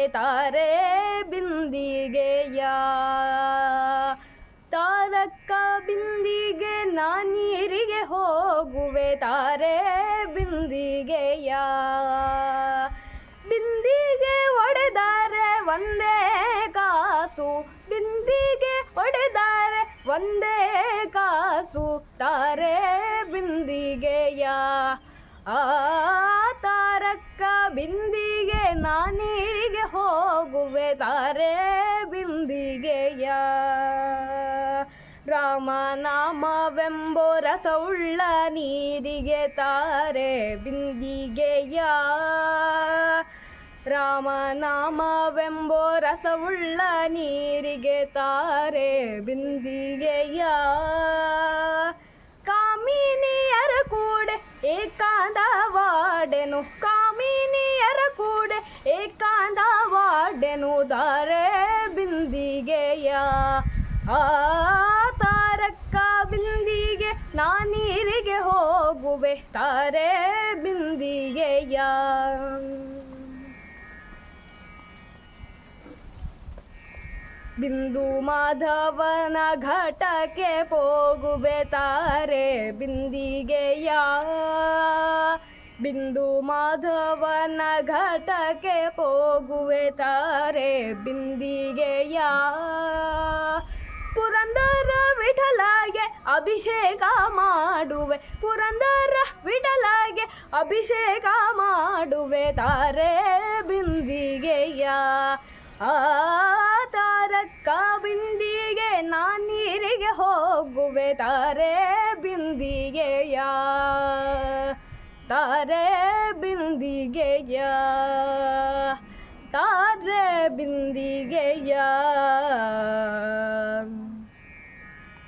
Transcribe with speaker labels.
Speaker 1: ತಾರೆ ಬಿಂದಿಗೆಯ. ತಾರಕ್ಕ ಬಿಂದಿಗೆ ನಾನೀರಿಗೆ ಹೋಗುವೆ ತಾರೆ ಬಿಂದಿಗೆಯ. ಬಿಂದಿಗೆ ಒಡೆದರೆ ಒಂದೇ ಕಾಸು, ಬಿಂದಿಗೆ ಒಡೆದರೆ ಒಂದೇ ಕಾಸು ತಾರೆ ಬಿಂದಿಗೆಯ. ಆ ತಾರಕ್ಕ ಬಿಂದಿಗೆ ನಾನೀರಿಗೆ ಹೋಗುವೆ ತಾರೆ ಬಿಂದಿಗೆಯ. ರಾಮನಾಮವೆಂಬೋ ರಸವುಳ್ಳ ನೀರಿಗೆ ತಾರೆ ಬಿಂದಿಗೆಯ. ರಾಮನಾಮವೆಂಬೋ ರಸವುಳ್ಳ ನೀರಿಗೆ ತಾರೆ ಬಿಂದಿಗೆಯ. ಕಾಮಿನಿಯರ ಕೂಡೆ ಏಕಾಂತವಾಡೆನು, ಕಾಮಿನಿಯರ ಕೂಡೆ ಏಕಾಂತವಾಡೆನು ತಾರೆ ಬಿಂದಿಗೆಯ. ಆ ತಾರಕ್ಕ ಬಿಂದಿಗೆ ನಾನೀರಿಗೆ ಹೋಗುವೆ ತಾರೆ ಬಿಂದಿಗೆಯ. ಬಿಂದು ಮಾಧವನ ಘಟಕ್ಕೆ ಹೋಗುವೆ ತಾರೆ ಬಿಂದಿಗೆಯ. ಬಿಂದು ಮಾಧವನ ಘಟಕ್ಕೆ ಹೋಗುವೆ ತಾರೆ ಬಿಂದಿಗೆಯ. ಪುರಂದರ ವಿಠಲಗೆ ಅಭಿಷೇಕ ಮಾಡುವೆ, ಪುರಂದರ ವಿಠಲಗೆ ಅಭಿಷೇಕ ಮಾಡುವೆ ತಾರೆ ಬಿಂದಿಗೆಯ. ಆ ತಾರಕ್ಕ ಬಿಂದಿಗೆ ನಾನೀರಿಗೆ ಹೋಗುವೆ ತಾರೆ ಬಿಂದಿಗೆಯ. ತಾರೆ ಬಿಂದಿಗೆಯ, ತಾರೆ ಬಿಂದಿಗೆಯ.